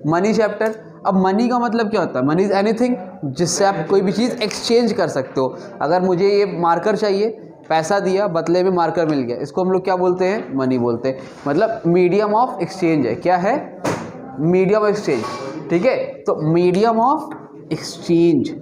Money chapter. अब money का मतलब क्या होता है? मनी इज़ एनीथिंग जिससे आप कोई भी चीज़ एक्सचेंज कर सकते हो। अगर मुझे ये मार्कर चाहिए, पैसा दिया, बदले में मार्कर मिल गया, इसको हम लोग क्या बोलते हैं? मनी बोलते हैं। मतलब मीडियम ऑफ एक्सचेंज है। क्या है? Medium of exchange. ठीक है, तो मीडियम ऑफ एक्सचेंज।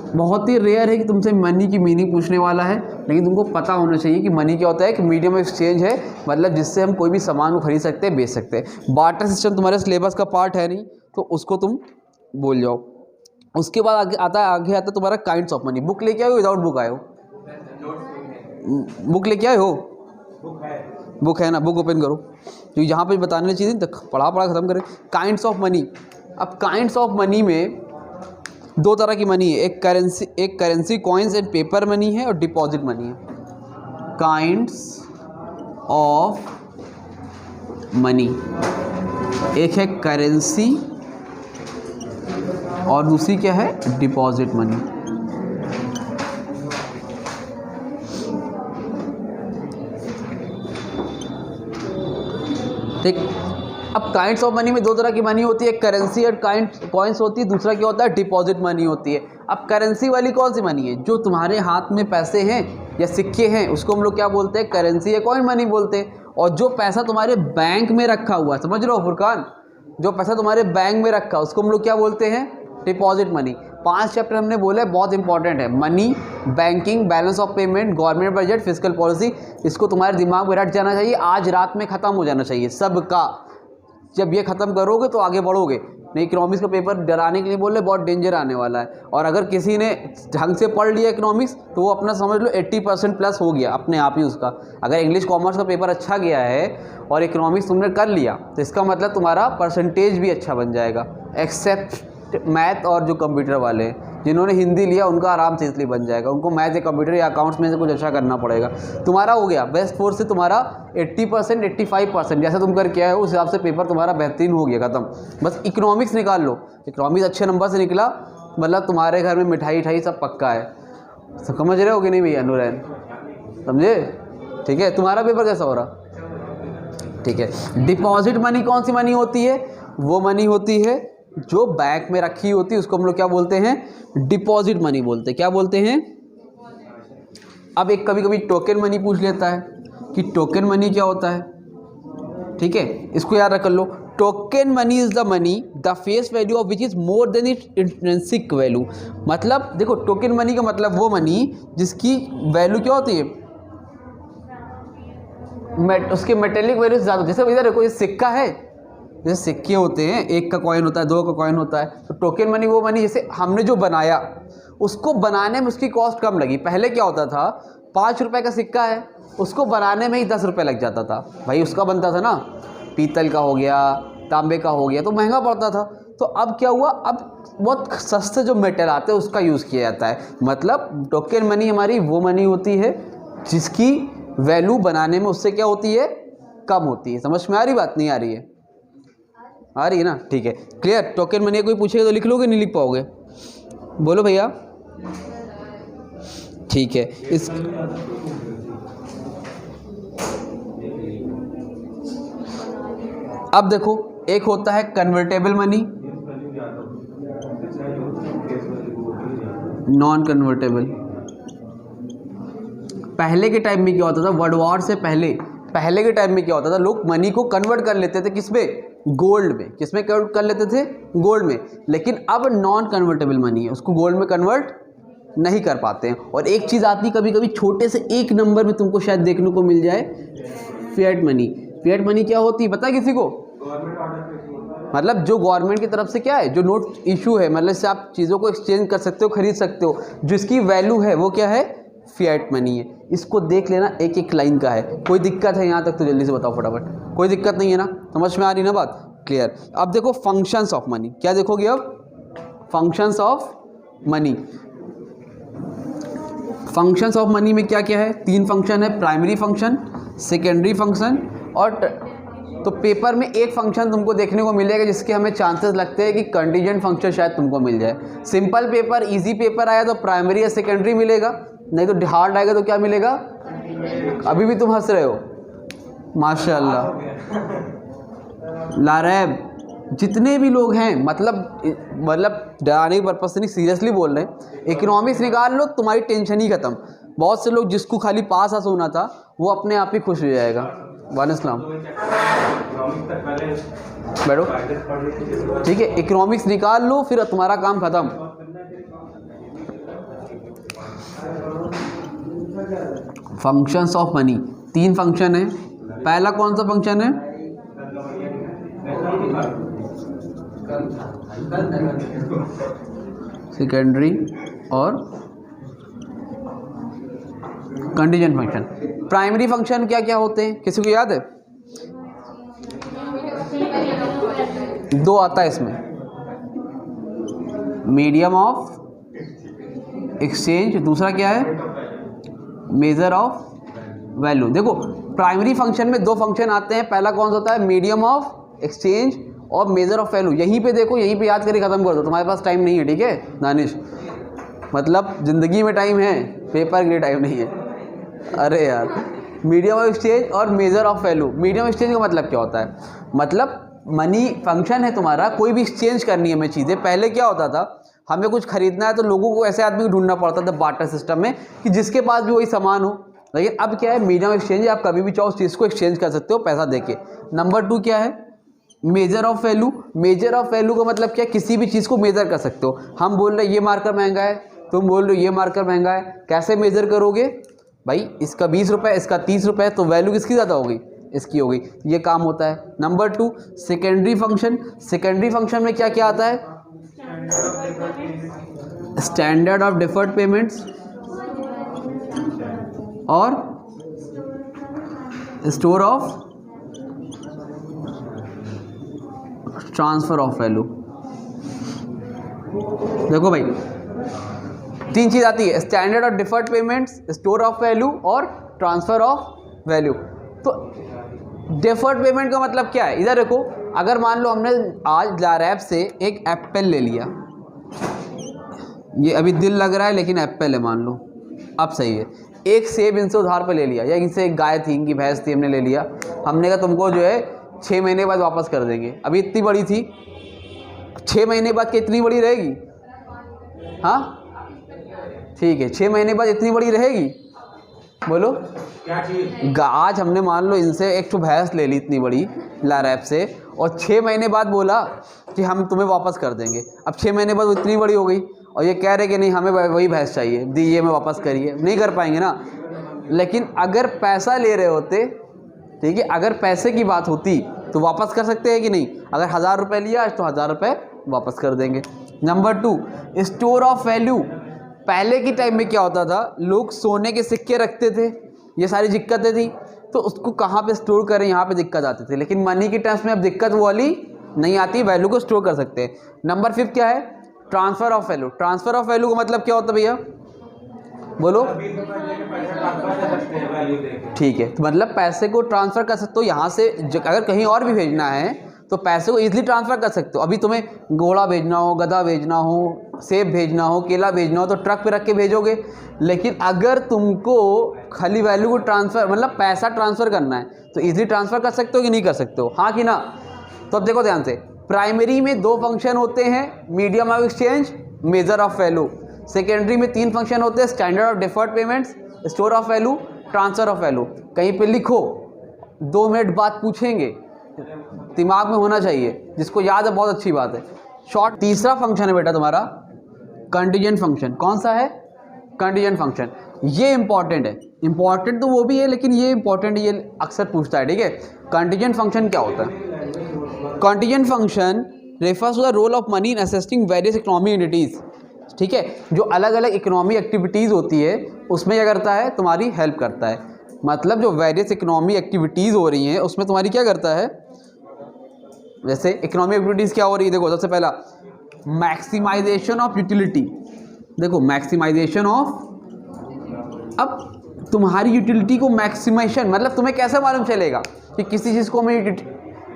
बहुत ही रेयर है कि तुमसे मनी की मीनिंग पूछने वाला है, लेकिन तुमको पता होना चाहिए कि मनी क्या होता है। कि मीडियम ऑफ एक्सचेंज है, मतलब जिससे हम कोई भी सामान को खरीद सकते हैं, बेच सकते हैं। बार्टर सिस्टम तुम्हारे सिलेबस का पार्ट है नहीं, तो उसको तुम बोल जाओ। उसके बाद आगे आता है तुम्हारा काइंड्स ऑफ मनी। बुक लेके आए हो, विदाउट बुक आए हो? बुक लेके आए हो? बुक है ना, बुक ओपन करो, तो यहाँ पे बताने चीज़ें पढ़ा खत्म करें। Kinds of money. अब काइंड्स ऑफ मनी में दो तरह की मनी है, एक currency coins and paper money है, और डिपॉजिट मनी है। काइंड्स ऑफ मनी, एक है करेंसी और दूसरी क्या है? Deposit money. ठीक। अब काइंड्स ऑफ मनी में दो तरह की मनी होती है, करेंसी और कॉइन्स होती है, दूसरा क्या होता है? डिपॉजिट मनी होती है। अब करेंसी वाली कौन सी मनी है? जो तुम्हारे हाथ में पैसे हैं या सिक्के हैं, उसको हम लोग क्या बोलते हैं? करेंसी या कॉइन मनी बोलते हैं। और जो पैसा तुम्हारे बैंक में रखा हुआ है, समझ रहे हो फुरकान? जो पैसा तुम्हारे बैंक में रखा, उसको हम लोग क्या बोलते हैं? Deposit money. 5 चैप्टर हमने बोला है, बहुत इंपॉर्टेंट है। Money, banking, balance of payment, government budget, fiscal policy. इसको तुम्हारे दिमाग में रट जाना चाहिए, आज रात में ख़त्म हो जाना चाहिए सबका। जब ये ख़त्म करोगे तो आगे बढ़ोगे। नहीं, इकोनॉमिक्स का पेपर डराने के लिए बोल रहे, बहुत डेंजर आने वाला है। और अगर किसी ने ढंग से पढ़ लिया इकोनॉमिक्स, तो वो अपना समझ लो 80% प्लस हो गया अपने आप ही उसका। अगर इंग्लिश कॉमर्स का पेपर अच्छा गया है और इकोनॉमिक्स तुमने कर लिया, तो इसका मतलब तुम्हारा परसेंटेज भी अच्छा बन जाएगा। एक्सेप्ट मैथ और जो कंप्यूटर वाले हैं, जिन्होंने हिंदी लिया, उनका आराम से इसलिए बन जाएगा। उनको मैथ या कंप्यूटर या अकाउंट्स में से कुछ अच्छा करना पड़ेगा। तुम्हारा हो गया बेस्ट 4 से तुम्हारा 80%, 85%, जैसे तुम करके आए हो उस हिसाब से पेपर तुम्हारा बेहतरीन हो गया, खत्म। बस इकोनॉमिक्स निकाल लो। इकोनॉमिक्स अच्छे नंबर से निकला, मतलब तुम्हारे घर में मिठाई सब पक्का है। समझ रहे हो कि नहीं भैया? अनुरैन, समझे? ठीक है, तुम्हारा पेपर कैसा हो रहा? ठीक है। डिपॉजिट मनी कौन सी मनी होती है? वो मनी होती है जो बैंक में रखी होती है, उसको हम लोग क्या बोलते हैं? डिपॉजिट मनी बोलते हैं। क्या बोलते हैं? अब एक कभी कभी टोकन मनी पूछ लेता है कि टोकन मनी क्या होता है। ठीक है, इसको याद रख लो। Token money is the money the face value of which is more than its intrinsic value. मतलब देखो, टोकन मनी का मतलब वो मनी जिसकी वैल्यू क्या होती है? उसके मेटेलिक वैल्यू से ज़्यादा। जैसे इधर देखो, ये सिक्का है, जैसे सिक्के होते हैं, 1 का कॉइन होता है, 2 का कॉइन होता है। तो टोकन मनी वो मनी जैसे हमने जो बनाया, उसको बनाने में उसकी कॉस्ट कम लगी। पहले क्या होता था, 5 रुपए का सिक्का है, उसको बनाने में ही 10 रुपये लग जाता था। भाई उसका बनता था ना, पीतल का हो गया, तांबे का हो गया, तो महंगा पड़ता था। तो अब क्या हुआ, अब बहुत सस्ते जो मेटल आते हैं उसका यूज़ किया जाता है। मतलब टोकन मनी हमारी वो मनी होती है जिसकी वैल्यू बनाने में उससे क्या होती है? कम होती है। समझ में आ रही बात? नहीं आ रही है? आ रही है ना? ठीक है, क्लियर। टोकन मनी कोई पूछेगा तो लिख लोगे, नहीं लिख पाओगे? बोलो भैया। ठीक है। इस अब देखो, एक होता है कन्वर्टेबल मनी, नॉन कन्वर्टेबल। पहले के टाइम में क्या होता था, वर्ल्ड वॉर से पहले के टाइम में क्या होता था, लोग मनी को कन्वर्ट कर लेते थे किसमें? गोल्ड में। किसमें कन्वर्ट कर लेते थे? गोल्ड में। लेकिन अब नॉन कन्वर्टेबल मनी है, उसको गोल्ड में कन्वर्ट नहीं कर पाते हैं। और एक चीज़ आती कभी कभी छोटे से एक नंबर में तुमको शायद देखने को मिल जाए, फिएट मनी। फिएट मनी क्या होती है पता है किसी को? मतलब जो गवर्नमेंट की तरफ से क्या है, जो नोट इशू है, मतलब इससे आप चीज़ों को एक्सचेंज कर सकते हो, खरीद सकते हो, जिसकी वैल्यू है वो क्या है? फिएट मनी है। इसको देख लेना, एक एक लाइन का है। कोई दिक्कत है यहाँ तक तो जल्दी से बताओ फटाफट। कोई दिक्कत नहीं है ना? समझ में आ रही ना बात? क्लियर। अब देखो फंक्शंस ऑफ मनी, क्या देखोगे अब? Functions of money. Functions of money में क्या क्या है? 3 फंक्शन है, प्राइमरी फंक्शन, सेकेंडरी फंक्शन और तो पेपर में एक फंक्शन तुमको देखने को मिलेगा जिसके हमें चांसेस लगते हैं कि कंटीजेंट फंक्शन शायद तुमको मिल जाए। सिंपल पेपर, इजी पेपर आया तो प्राइमरी या सेकेंडरी मिलेगा, नहीं तो हार्ड आएगा तो क्या मिलेगा? अभी भी तुम हंस रहे हो, माशाल्लाह। लारैब जितने भी लोग हैं, मतलब डराने के पर्पज से नहीं, सीरियसली बोल रहे हैं, इकोनॉमिक्स निकाल लो तुम्हारी टेंशन ही खत्म। बहुत से लोग जिसको खाली पास आस होना था वो अपने आप ही खुश हो जाएगा। वालेकुम बैठो, ठीक है, इकोनॉमिक्स निकाल लो फिर तुम्हारा काम खत्म। फंक्शंस ऑफ मनी, 3 फंक्शन है। पहला कौन सा फंक्शन है? सेकेंडरी और कंटीजेंट फंक्शन। प्राइमरी फंक्शन क्या क्या होते हैं, किसी को याद है? 2 आता है इसमें, मीडियम ऑफ एक्सचेंज, दूसरा क्या है? Measure of value. देखो प्राइमरी फंक्शन में 2 फंक्शन आते हैं, पहला कौन सा होता है? मीडियम ऑफ एक्सचेंज और मेजर ऑफ वैल्यू। यहीं पे देखो, यहीं पे याद करके ख़त्म कर दो, तुम्हारे पास टाइम नहीं है, ठीक है दानिश, मतलब ज़िंदगी में टाइम है, पेपर के लिए टाइम नहीं है। अरे यार, मीडियम ऑफ एक्सचेंज और measure of value. Medium of exchange का मतलब क्या होता है? मतलब मनी फंक्शन है तुम्हारा, कोई भी एक्सचेंज करनी है हमें चीज़ें। पहले क्या होता था, हमें कुछ खरीदना है तो लोगों को ऐसे आदमी को ढूंढना पड़ता था बार्टर सिस्टम में कि जिसके पास भी वही सामान हो। लेकिन अब क्या है, मीडियम एक्सचेंज, आप कभी भी चाहो उस चीज़ को एक्सचेंज कर सकते हो पैसा देके। नंबर 2 क्या है? Measure of value. Measure of value का मतलब क्या है? किसी भी चीज़ को मेजर कर सकते हो। हम बोल रहे ये मार्कर महंगा है, तुम बोल रहे हो ये मार्कर महंगा है, कैसे मेजर करोगे भाई? इसका 20 रुपये, इसका 30 रुपये, तो वैल्यू किसकी ज़्यादा होगी? इसकी होगी। ये काम होता है। Number 2 secondary function. Secondary function में क्या क्या आता है? स्टैंडर्ड ऑफ डिफर्ड पेमेंट्स और store of transfer of value. देखो भाई 3 चीज़ आती है, standard of deferred payments, store of value और ट्रांसफर ऑफ वैल्यू। तो डिफर्ड पेमेंट का मतलब क्या है? इधर देखो, अगर मान लो हमने आज लारैप से एक एप्पल ले लिया, ये अभी दिल लग रहा है लेकिन एप्पल है मान लो, अब सही है। एक सेब इनसे उधार पे ले लिया, या इनसे एक गाय थी, इनकी भैंस थी, हमने ले लिया। हमने कहा तुमको जो है 6 महीने बाद वापस कर देंगे। अभी इतनी बड़ी थी, 6 महीने बाद कितनी बड़ी रहेगी? हाँ ठीक है, 6 महीने बाद इतनी बड़ी रहेगी, बोलो क्या चीज़? आज हमने मान लो इनसे एक तो भैंस ले ली इतनी बड़ी लारैप से, और 6 महीने बाद बोला कि हम तुम्हें वापस कर देंगे। अब 6 महीने बाद वो इतनी बड़ी हो गई और ये कह रहे कि नहीं हमें वही भैंस चाहिए, दीजिए में वापस करिए, नहीं कर पाएंगे ना। लेकिन अगर पैसा ले रहे होते, ठीक है, अगर पैसे की बात होती तो वापस कर सकते हैं कि नहीं? अगर 1000 रुपये लिया आज तो 1000 रुपये वापस कर देंगे। Number 2 store of value. पहले के टाइम में क्या होता था, लोग सोने के सिक्के रखते थे, ये सारी दिक्कतें थी, तो उसको कहाँ पे स्टोर करें, यहाँ पे दिक्कत आती थी। लेकिन मनी के टर्म्स में अब दिक्कत वो वाली नहीं आती, वैल्यू को स्टोर कर सकते हैं। नंबर 5 क्या है? Transfer of value. Transfer of value का मतलब क्या होता है भैया, बोलो? ठीक है, तो मतलब पैसे को ट्रांसफ़र कर सकते हो यहाँ से, अगर कहीं और भी भेजना है तो पैसे को ईजिली ट्रांसफ़र कर सकते हो। अभी तुम्हें घोड़ा भेजना हो, गधा भेजना हो, सेब भेजना हो, केला भेजना हो तो ट्रक पे रख के भेजोगे। लेकिन अगर तुमको खाली वैल्यू को ट्रांसफ़र, मतलब पैसा ट्रांसफ़र करना है तो ईजिली ट्रांसफ़र कर सकते हो कि नहीं कर सकते हो? हाँ कि ना? तो अब देखो ध्यान से, प्राइमरी में 2 फंक्शन होते हैं, medium of exchange, measure of value. Secondary में 3 फंक्शन होते हैं, standard of deferred payments, store of value, transfer of value. कहीं पे लिखो, 2 मिनट बाद पूछेंगे, दिमाग में होना चाहिए, जिसको याद है बहुत अच्छी बात है। शॉर्ट। तीसरा फंक्शन है बेटा तुम्हारा कंटीजेंट फंक्शन। कौन सा है? Contingent function. ये इंपॉर्टेंट है, इंपॉर्टेंट तो वो भी है लेकिन ये इंपॉर्टेंट, ये अक्सर पूछता है, ठीक है। कंटीजेंट फंक्शन क्या होता है? Contingent function refers to the role of money in assisting various economic entities, ठीक है। जो अलग अलग इकोनॉमिक एक्टिविटीज़ होती है उसमें क्या करता है? तुम्हारी हेल्प करता है। मतलब जो वेरियस इकोनॉमिक एक्टिविटीज़ हो रही हैं उसमें तुम्हारी क्या करता है? जैसे इकोनॉमिक एक्टिविटीज़ क्या हो रही है, देखो सबसे पहला मैक्सिमाइजेशन ऑफ यूटिलिटी। देखो मैक्सिमाइजेशन ऑफ, अब तुम्हारी यूटिलिटी को मैक्सिमेशन, मतलब तुम्हें कैसे मालूम चलेगा कि किसी चीज़ को हमें,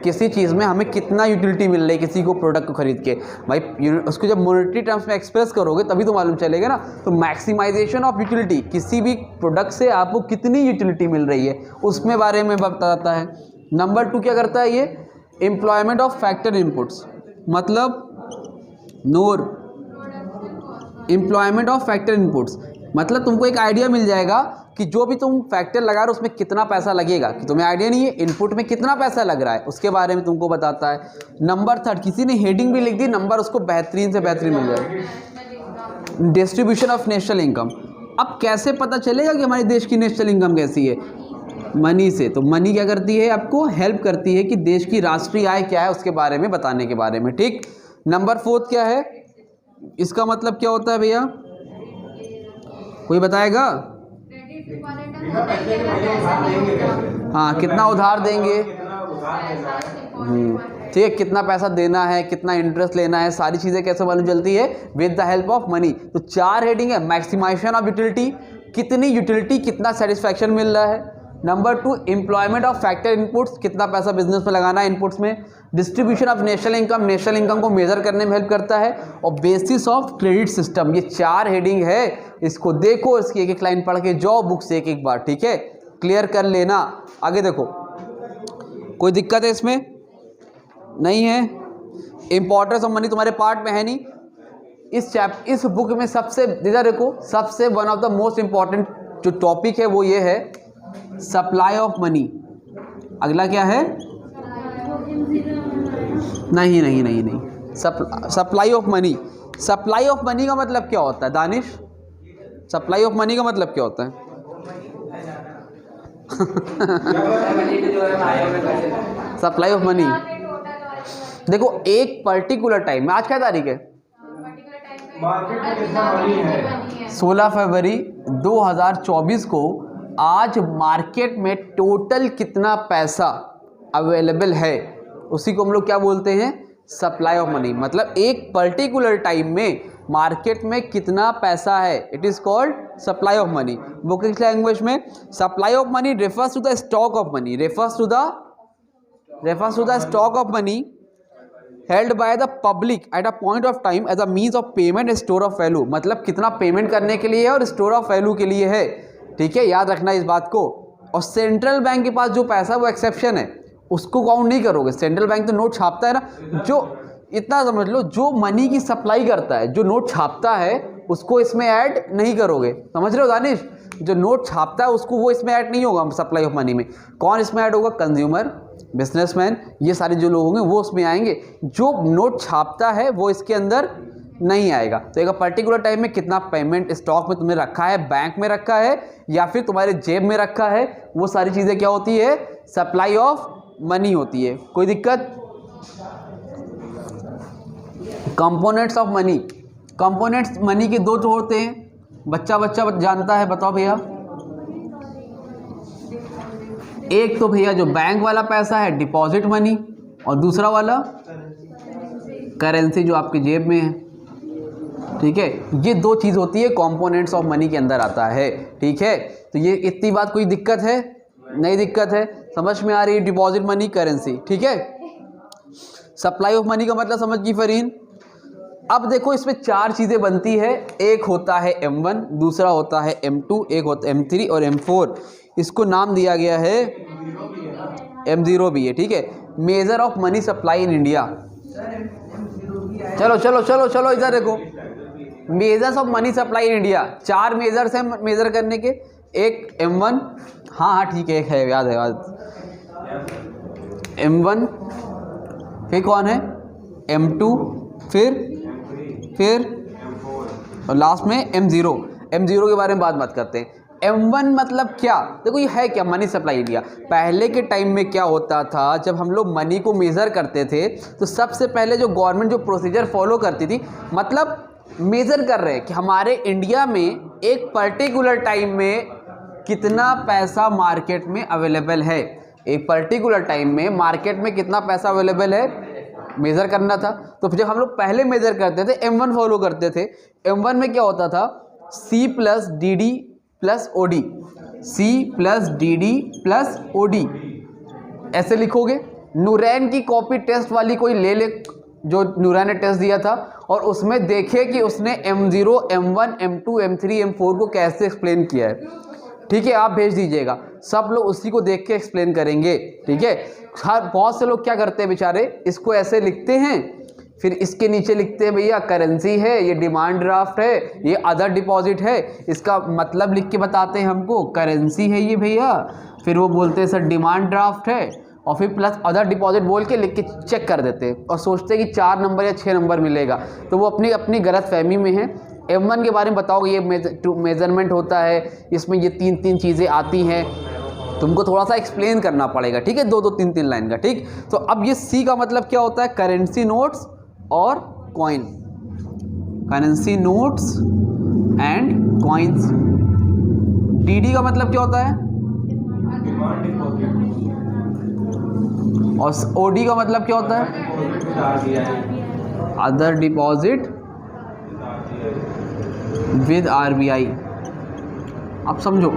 किसी चीज़ में हमें कितना यूटिलिटी मिल रही है किसी को प्रोडक्ट को खरीद के? भाई उसको जब मॉनेटरी टर्म्स में एक्सप्रेस करोगे तभी तो मालूम चलेगा ना। तो मैक्सिमाइजेशन ऑफ यूटिलिटी, किसी भी प्रोडक्ट से आपको कितनी यूटिलिटी मिल रही है उसमें बारे में बताता है। नंबर 2 क्या करता है? ये एम्प्लॉयमेंट ऑफ फैक्टर इनपुट्स, मतलब नूर, एम्प्लॉयमेंट ऑफ फैक्टर इनपुट्स मतलब तुमको एक आइडिया मिल जाएगा कि जो भी तुम फैक्टर लगा रहे हो उसमें कितना पैसा लगेगा, कि तुम्हें आइडिया नहीं है इनपुट में कितना पैसा लग रहा है, उसके बारे में तुमको बताता है। नंबर 3, किसी ने हेडिंग भी लिख दी, नंबर उसको बेहतरीन से बेहतरीन मिल जाएगा। डिस्ट्रीब्यूशन ऑफ नेशनल इनकम, अब कैसे पता चलेगा कि हमारे देश की नेशनल इनकम कैसी है? मनी से। तो मनी क्या करती है? आपको हेल्प करती है कि देश की राष्ट्रीय आय क्या है उसके बारे में बताने के बारे में, ठीक। नंबर 4 क्या है? इसका मतलब क्या होता है भैया, कोई बताएगा? हाँ, कितना उधार देंगे, ठीक है, कितना पैसा देना है, कितना इंटरेस्ट लेना है, सारी चीज़ें कैसे मालूम चलती है? With the help of money. तो 4 हेडिंग है। मैक्सिमाइजेशन ऑफ यूटिलिटी, कितनी यूटिलिटी, कितना सेटिस्फैक्शन मिल रहा है। Number 2, employment of factor inputs, कितना पैसा बिजनेस में लगाना है इनपुट्स में। Distribution of national income, national income को मेजर करने में हेल्प करता है। और बेसिस ऑफ क्रेडिट सिस्टम, ये 4 हेडिंग है। इसको देखो, इसकी एक एक लाइन पढ़ के जाओ बुक से एक एक बार, ठीक है, क्लियर कर लेना। आगे देखो, कोई दिक्कत है इसमें? नहीं है। इंपॉर्टेंस ऑफ मनी तुम्हारे पार्ट में है नहीं। इस बुक में सबसे, इधर देखो, सबसे one of the most important जो टॉपिक है वो ये है सप्लाई ऑफ मनी। अगला क्या है? नहीं नहीं नहीं नहीं, supply of money. Supply of money का मतलब क्या होता है दानिश? सप्लाई ऑफ मनी का मतलब क्या होता है? सप्लाई ऑफ मनी, देखो एक पर्टिकुलर टाइम में, आज क्या तारीख है? 16 फरवरी 2024 को आज मार्केट में टोटल कितना पैसा अवेलेबल है उसी को हम लोग क्या बोलते हैं? Supply of money. मतलब एक पर्टिकुलर टाइम में मार्केट में कितना पैसा है, it is called supply of money. Book language में supply of money refers to the stock of money, refers to the stock of money held by the public at a point of time as a means of payment and store of value. मतलब कितना payment करने के लिए है और store of value के लिए है, ठीक है, याद रखना इस बात को। और सेंट्रल बैंक के पास जो पैसा वो एक्सेप्शन है, उसको काउंट नहीं करोगे। सेंट्रल बैंक तो नोट छापता है ना, जो इतना समझ लो, जो मनी की सप्लाई करता है, जो नोट छापता है उसको इसमें ऐड नहीं करोगे। समझ रहे हो दानिश? जो नोट छापता है उसको वो इसमें ऐड नहीं होगा सप्लाई ऑफ मनी में। कौन इसमें ऐड होगा? कंज्यूमर, बिजनेसमैन, ये सारे जो लोग होंगे वो उसमें आएंगे। जो नोट छापता है वो इसके अंदर नहीं आएगा। तो एक पर्टिकुलर टाइम में कितना पेमेंट स्टॉक में तुमने रखा है, बैंक में रखा है या फिर तुम्हारे जेब में रखा है, वो सारी चीज़ें क्या होती है? सप्लाई ऑफ मनी होती है। कोई दिक्कत? Components of money, components money के 2 होते हैं। बच्चा जानता है, बताओ भैया। एक तो भैया जो बैंक वाला पैसा है डिपॉजिट मनी, और दूसरा वाला करेंसी जो आपके जेब में है, ठीक है। ये 2 चीज़ होती है कंपोनेंट्स ऑफ मनी के अंदर आता है, ठीक है। तो ये इतनी बात, कोई दिक्कत है? नहीं दिक्कत है, समझ में आ रही है? डिपॉजिट मनी, करेंसी, ठीक है। सप्लाई ऑफ मनी का मतलब समझ गई फरीन? अब देखो इसमें 4 चीज़ें बनती है। एक होता है M1, दूसरा होता है M2, एक होता है M3 और M4। इसको नाम दिया गया है M0 भी है, ठीक है। Major of money supply in India. चलो चलो चलो चलो इधर देखो, measures of money supply in India. 4 measures हैं मेजर करने के। एक M1, हाँ ठीक है, एक है, याद है, M1, फिर कौन है? M2, फिर और लास्ट में M0। M0 के बारे में बात करते हैं। M1 मतलब क्या? देखो ये है क्या? Money supply India. पहले के टाइम में क्या होता था, जब हम लोग मनी को मेज़र करते थे तो सबसे पहले जो गवर्नमेंट जो प्रोसीजर फॉलो करती थी, मतलब मेज़र कर रहे हैं कि हमारे इंडिया में एक पर्टिकुलर टाइम में कितना पैसा मार्केट में अवेलेबल है। एक पर्टिकुलर टाइम में मार्केट में कितना पैसा अवेलेबल है मेज़र करना था। तो जब हम लोग पहले मेज़र करते थे M1 फॉलो करते थे। M1 में क्या होता था? C plus DD plus OD, C plus DD plus OD, ऐसे लिखोगे। नूरैन की कॉपी टेस्ट वाली कोई ले ले, जो नूरैन ने टेस्ट दिया था, और उसमें देखे कि उसने M0, M1, M2, M3, M4 को कैसे एक्सप्लेन किया है, ठीक है, आप भेज दीजिएगा, सब लोग उसी को देख के एक्सप्लेन करेंगे। ठीक है, बहुत से लोग क्या करते हैं बेचारे, इसको ऐसे लिखते हैं, फिर इसके नीचे लिखते हैं भैया करेंसी है, ये डिमांड ड्राफ्ट है, ये अदर डिपॉजिट है, इसका मतलब लिख के बताते हैं हमको करेंसी है ये भैया, फिर वो बोलते हैं सर डिमांड ड्राफ्ट है, और फिर प्लस अदर डिपॉजिट बोल के लिख के चेक कर देते हैं और सोचते हैं कि 4 नंबर या 6 नंबर मिलेगा। तो वो अपनी अपनी गलत फहमी में है। M1 के बारे में बताओगे, ये मेजरमेंट होता है, इसमें ये 3 चीज़ें आती हैं, तुमको थोड़ा सा एक्सप्लेन करना पड़ेगा। ठीक है, 2 3 लाइन का। ठीक, तो अब ये C का मतलब क्या होता है, करेंसी नोट्स और coin, currency notes and coins. DD का मतलब क्या होता है, और OD का मतलब क्या होता है, अदर डिपॉजिट विद RBI। अब समझो,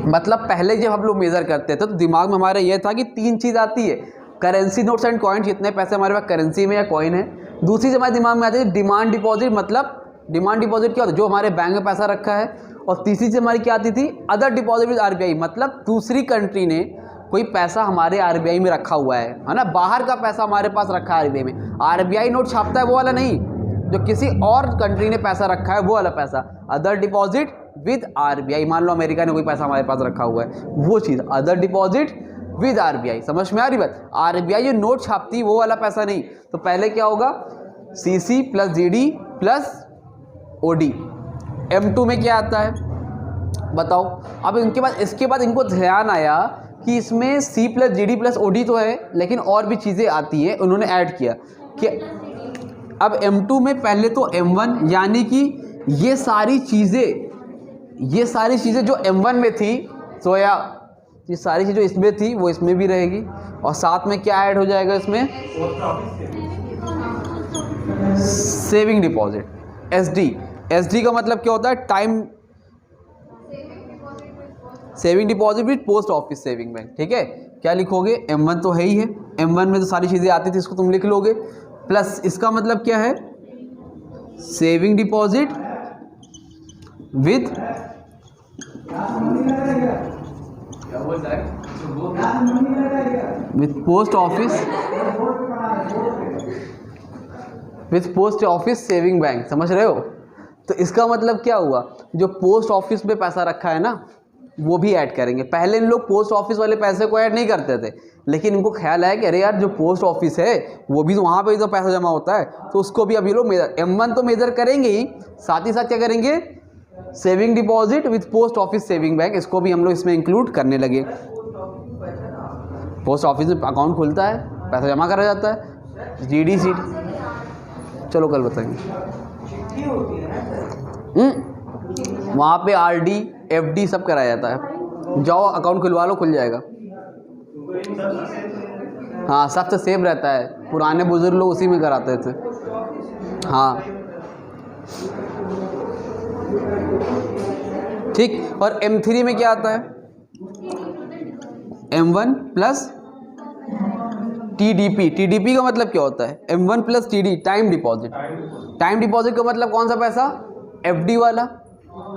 मतलब पहले जब हम लोग मेज़र करते थे तो दिमाग में हमारा यह था कि 3 चीज़ आती है, करेंसी नोट्स एंड कॉइन, जितने पैसे हमारे पास करेंसी में या कॉइन है। दूसरी चीज़ हमारे दिमाग में आती है डिमांड डिपॉजिट, मतलब डिमांड डिपॉजिट क्या होता है, जो हमारे बैंक में पैसा रखा है। और तीसरी चीज़ हमारी क्या आती थी, अदर डिपॉजिट विद RBI, मतलब दूसरी कंट्री ने कोई पैसा हमारे RBI में रखा हुआ है ना, बाहर का पैसा हमारे पास रखा है RBI में। RBI नोट छापता है वो वाला नहीं, जो किसी और कंट्री ने पैसा रखा है वो वाला पैसा, अदर डिपॉजिट विद RBI। मान लो अमेरिका ने कोई पैसा हमारे पास रखा हुआ है, वो चीज़ अदर डिपॉजिट विद RBI। समझ में आ रही बात, RBI जो नोट छापती वो वाला पैसा नहीं। तो पहले क्या होगा, CC plus GD plus OD। M2 में क्या आता है बताओ। अब इनके बाद, इसके बाद इनको ध्यान आया कि इसमें C plus GD plus OD तो है, लेकिन और भी चीज़ें आती हैं, उन्होंने ऐड किया कि अब M2 में पहले तो M1, यानी कि ये सारी चीज़ें जो M1 में थी, तो या ये सारी चीज़ें जो इसमें थी वो इसमें भी रहेगी, और साथ में क्या ऐड हो जाएगा इसमें, सेविंग डिपॉजिट SD। SD का मतलब क्या होता है, time saving deposit with post office saving bank. ठीक है, क्या लिखोगे, M1 तो है ही है, M1 में तो सारी चीज़ें आती थी, इसको तुम लिख लोगे, प्लस इसका मतलब क्या है, saving deposit with post office saving bank. समझ रहे हो, तो इसका मतलब क्या हुआ, जो पोस्ट ऑफिस में पैसा रखा है ना वो भी ऐड करेंगे। पहले इन लोग पोस्ट ऑफिस वाले पैसे को ऐड नहीं करते थे, लेकिन इनको ख्याल आया कि अरे यार जो पोस्ट ऑफिस है वो भी तो, वहाँ पे भी तो पैसा जमा होता है, तो उसको भी अभी लोग मेजर, M1 तो मेजर करेंगे ही, साथ ही साथ क्या करेंगे, saving deposit with post office saving bank, इसको भी हम लोग इसमें इंक्लूड करने लगे। पोस्ट ऑफिस में अकाउंट खुलता है, पैसा जमा करा जाता है, GD सीट, चलो कल बताएंगे। वहाँ पे RD FD सब कराया जाता है, जाओ अकाउंट खुलवा लो, खुल जाएगा। हाँ, सबसे सेफ रहता है, पुराने बुजुर्ग लोग उसी में कराते थे। हाँ ठीक, और M3 में क्या आता है, M1 प्लस TDP। TDP का मतलब क्या होता है, M1 plus TD, time deposit. Time deposit का मतलब कौन सा पैसा, FD वाला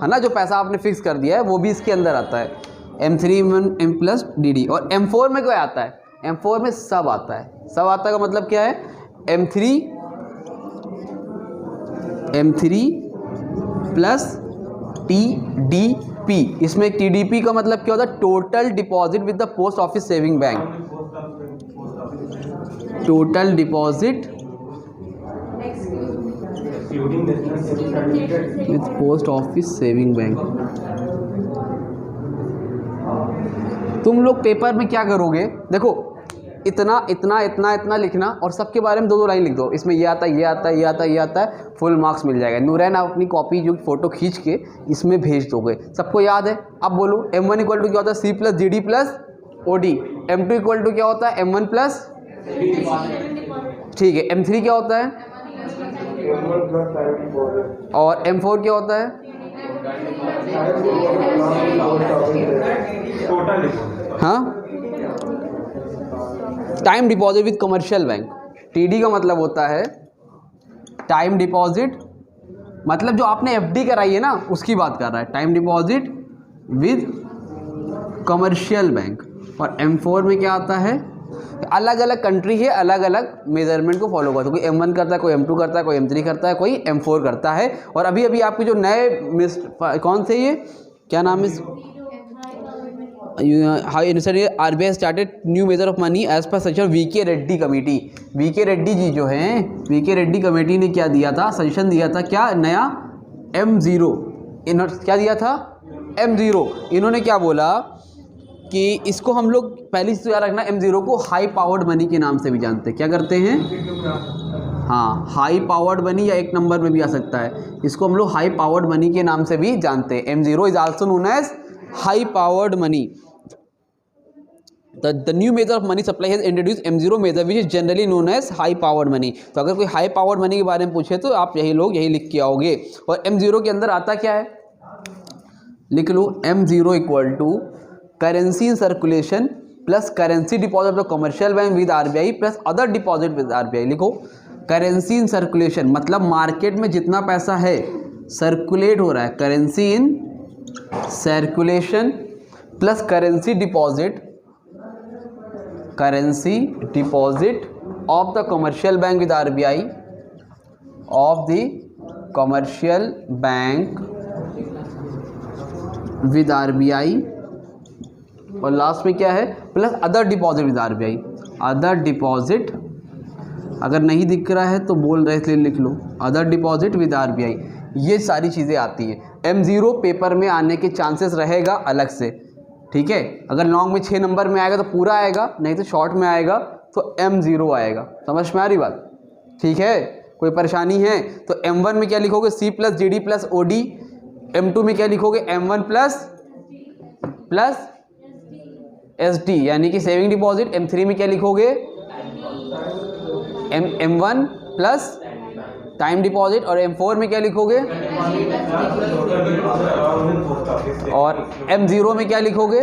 है ना, जो पैसा आपने फिक्स कर दिया है वो भी इसके अंदर आता है। M3 M plus DD। और M4 में क्या आता है, M4 में सब आता है। सब आता है का मतलब क्या है, M3 प्लस TDP। इसमें TDP का मतलब क्या होता है, total deposit with the post office saving bank. Total deposit with post office saving bank. तुम लोग पेपर में क्या करोगे, देखो इतना इतना इतना इतना लिखना और सबके बारे में 2-2 लाइन लिख दो, इसमें ये आता है, ये आता है, ये आता है, ये आता है, फुल मार्क्स मिल जाएगा। नूरैन आप अपनी कॉपी जो फ़ोटो खींच के इसमें भेज दोगे, सबको याद है। अब बोलो M1 इक्वल टू क्या होता है, C plus GD plus OD। M2 equal to क्या होता है, M1 प्लस, ठीक है। M3 क्या होता है, और M4 क्या होता है, हाँ, time deposit with commercial bank. TD का मतलब होता है टाइम डिपॉजिट, मतलब जो आपने FD कराई है ना उसकी बात कर रहा है, time deposit with commercial bank. और M4 में क्या आता है, अलग अलग कंट्री है, अलग अलग मेजरमेंट को फॉलो करता है, कोई M1 करता है, कोई M2 करता है, कोई M3 करता है, कोई M4 करता है। और अभी अभी आपके जो नए कौन से, ये क्या नाम है, RBI started new measure of money as per suggestion VK Reddy committee. VK Reddy ji जो हैं, VK रेड्डी कमेटी ने क्या दिया था, सजेशन दिया था, क्या नया M0, क्या दिया था, M0। इन्होंने क्या बोला कि इसको हम लोग पहले से याद रखना, M0 को हाई पावर्ड मनी के नाम से भी जानते हैं। क्या करते हैं, हाँ, हाई पावर्ड मनी, या एक नंबर में भी आ सकता है, इसको हम लोग हाई पावर्ड मनी के नाम से भी जानते हैं। M0 is also known as high powered money. The new measure of money supply has introduced M0 measure which is generally known as high powered money। तो अगर कोई हाई पावर्ड मनी के बारे में पूछे तो आप यही लिख के आओगे। और M0 के अंदर आता क्या है, लिख लो, M0 equal to currency in circulation plus currency deposit of the commercial bank with RBI plus other deposit with RBI। लिखो, करेंसी इन सर्कुलेशन मतलब मार्केट में जितना पैसा है सर्कुलेट हो रहा है, currency in circulation plus currency deposit of the commercial bank with RBI, of the commercial bank with RBI, और लास्ट में क्या है, plus other deposit with RBI। Other deposit अगर नहीं दिख रहा है तो बोल रहे इसलिए लिख लो, अदर डिपॉजिट विद RBI। ये सारी चीज़ें आती हैं। M0 पेपर में आने के चांसेस रहेगा अलग से, ठीक है। अगर लॉन्ग में 6 नंबर में आएगा तो पूरा आएगा, नहीं तो शॉर्ट में आएगा तो M0 आएगा। समझ में आ रही बात, ठीक है। कोई परेशानी है तो M1 में क्या लिखोगे, C plus GD plus OD। M2 में क्या लिखोगे, M1 प्लस SD यानी कि सेविंग डिपॉजिट। M3 में क्या लिखोगे, M1 प्लस टाइम डिपॉजिट। और M4 में क्या लिखोगे, और M0 में क्या लिखोगे,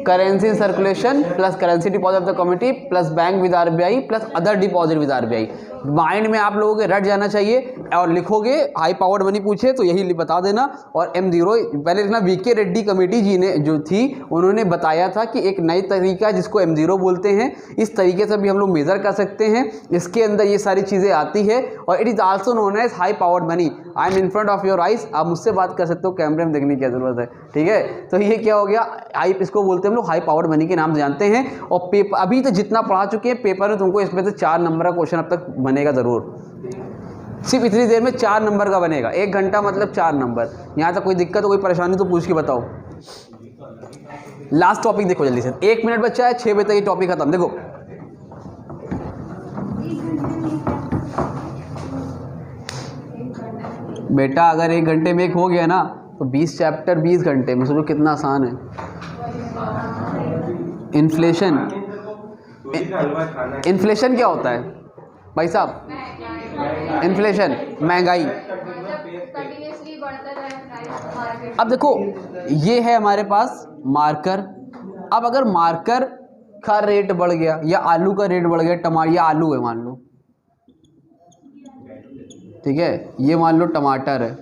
currency circulation plus currency deposit of the committee plus bank with RBI plus other deposit with RBI। Mind में आप लोगों के रट जाना चाहिए। और लिखोगे हाई पावर्ड मनी पूछे तो यही बता देना। और M0 पहले लिखना, VK रेड्डी कमेटी जी ने जो थी उन्होंने बताया था कि एक नई तरीका जिसको M0 बोलते हैं, इस तरीके से भी हम लोग मेज़र कर सकते हैं। इसके अंदर ये सारी चीज़ें आती है। और it is also known as high powered money. I am in front of your eyes, आप मुझसे बात कर सकते हो, कैमरे में देखने की क्या ज़रूरत है, ठीक है। तो ये क्या हो गया, इसको बोलते हैं हम लोग हाई पावर्ड मनी के नाम से जानते हैं। और पेपर अभी तो जितना पढ़ा चुके हैं पेपर में, तुमको इसमें से 4 नंबर का क्वेश्चन अब तक बनेगा ज़रूर। सिर्फ इतनी देर में 4 नंबर का बनेगा, 1 घंटा मतलब 4 नंबर। यहाँ तक कोई दिक्कत हो, कोई परेशानी तो पूछ के बताओ। लास्ट टॉपिक देखो जल्दी से, 1 मिनट बचा है, 6 बजे तक ये टॉपिक खत्म। देखो बेटा, अगर 1 घंटे में एक हो गया ना तो 20 चैप्टर 20 घंटे में, सोचो कितना आसान है। इन्फ्लेशन क्या होता है भाई साहब, इन्फ्लेशन महंगाई। अब देखो ये है हमारे पास मार्कर। अब अगर मार्कर का रेट बढ़ गया या आलू का रेट बढ़ गया, टमाटर या आलू है मान लो, ठीक है, ये मान लो टमाटर है,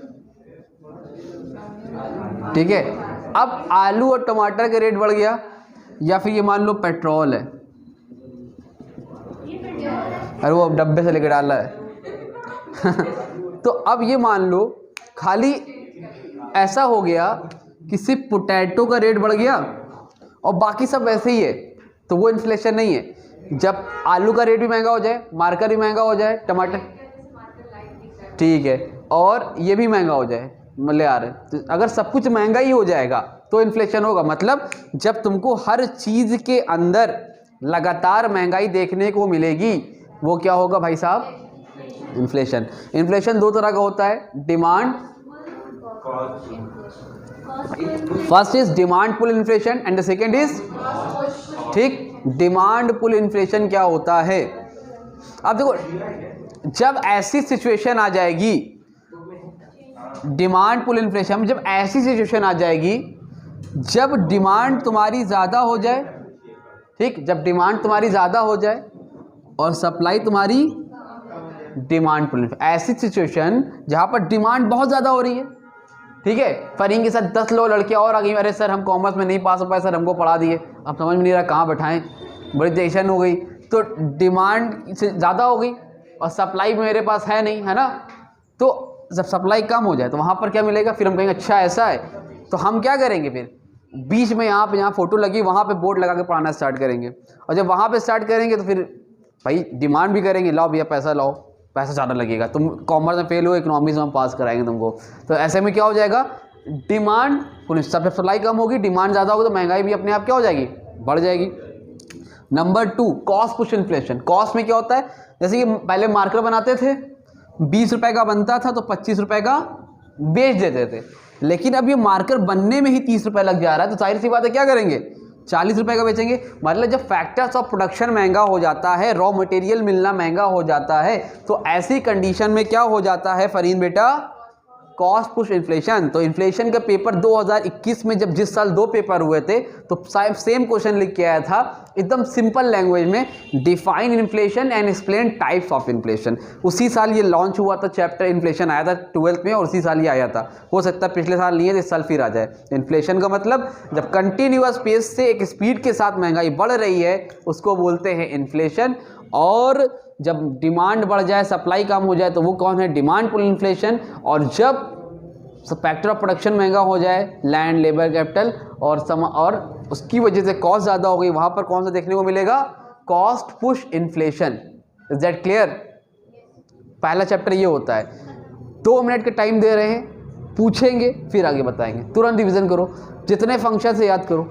ठीक है। अब आलू और टमाटर का रेट बढ़ गया, या फिर ये मान लो पेट्रोल है, अरे वो डब्बे से लेकर डाला है तो अब ये मान लो खाली ऐसा हो गया कि सिर्फ पोटैटो का रेट बढ़ गया और बाकी सब वैसे ही है, तो वो इन्फ्लेशन नहीं है। जब आलू का रेट भी महंगा हो जाए, मार्कर भी महंगा हो जाए, टमाटर, ठीक है, और ये भी महंगा हो जाए, मतलब यार तो अगर सब कुछ महंगा ही हो जाएगा तो इन्फ्लेशन होगा। मतलब जब तुमको हर चीज़ के अंदर लगातार महंगाई देखने को मिलेगी, वो क्या होगा भाई साहब, इन्फ्लेशन। इन्फ्लेशन 2 तरह का होता है, demand, first is demand pull inflation and the second is, ठीक, डिमांड पुल इन्फ्लेशन क्या होता है। अब देखो जब ऐसी सिचुएशन आ जाएगी, डिमांड पुल इन्फ्लेशन, जब ऐसी सिचुएशन आ जाएगी जब डिमांड तुम्हारी ज़्यादा हो जाए, ठीक, जब डिमांड तुम्हारी ज़्यादा हो जाए और सप्लाई तुम्हारी डिमांड पुल, ऐसी सिचुएशन जहाँ पर डिमांड बहुत ज़्यादा हो रही है, ठीक है। फरहीन के साथ 10 लोग लड़के और आ गई, अरे सर हम कॉमर्स में नहीं पास हो पाए सर, हमको पढ़ा दिए, अब समझ में नहीं रहा कहाँ बैठाएं, बड़ी टेंशन हो गई। तो डिमांड से ज़्यादा हो गई और सप्लाई मेरे पास है नहीं, है ना। तो जब सप्लाई कम हो जाए तो वहाँ पर क्या मिलेगा, फिर हम कहेंगे अच्छा ऐसा है, तो हम क्या करेंगे, फिर बीच में यहाँ पे, जहाँ फ़ोटो लगी वहाँ पे बोर्ड लगा के पढ़ाना स्टार्ट करेंगे। और जब वहाँ पे स्टार्ट करेंगे तो फिर भाई डिमांड भी करेंगे, लाओ भैया पैसा लाओ, पैसा ज़्यादा लगेगा, तुम कॉमर्स में फेल हो, इकोनॉमिक्स में हम पास कराएंगे तुमको। तो ऐसे में क्या हो जाएगा, डिमांड, सब सप्लाई कम होगी, डिमांड ज़्यादा होगी, तो महंगाई भी अपने आप क्या हो जाएगी, बढ़ जाएगी। Number 2, cost push inflation. Cost में क्या होता है, जैसे कि पहले मार्कर बनाते थे, 20 रुपए का बनता था तो 25 रुपए का बेच देते थे, लेकिन अब ये मार्कर बनने में ही 30 रुपए लग जा रहा है, तो जाहिर सी बात है क्या करेंगे, 40 रुपए का बेचेंगे। मतलब जब फैक्टर्स ऑफ प्रोडक्शन महंगा हो जाता है, रॉ मटेरियल मिलना महंगा हो जाता है, तो ऐसी कंडीशन में क्या हो जाता है फरहीन बेटा, कॉस्ट पुश इन्फ्लेशन। तो इन्फ्लेशन का पेपर 2021 में जब जिस साल 2 पेपर हुए थे तो सेम क्वेश्चन लिख के आया था एकदम सिंपल लैंग्वेज में, define inflation and explain types of inflation. उसी साल ये लॉन्च हुआ था, चैप्टर इन्फ्लेशन आया था 12th में, और उसी साल ये आया था। हो सकता है पिछले साल नहीं है, इस साल फिर आ जाए। इन्फ्लेशन का मतलब जब कंटिन्यूअस पेस से एक स्पीड के साथ महंगाई बढ़ रही है उसको बोलते हैं इन्फ्लेशन, और जब डिमांड बढ़ जाए, सप्लाई कम हो जाए तो वो कौन है, डिमांड पुल इन्फ्लेशन। और जब फैक्टर ऑफ प्रोडक्शन महंगा हो जाए, लैंड, लेबर, कैपिटल और उसकी वजह से कॉस्ट ज़्यादा हो गई, वहाँ पर कौन सा देखने को मिलेगा, cost push inflation. Is that clear? पहला चैप्टर ये होता है। 2 मिनट का टाइम दे रहे हैं, पूछेंगे फिर आगे बताएंगे। तुरंत रिवीजन करो, जितने फंक्शन से याद करो।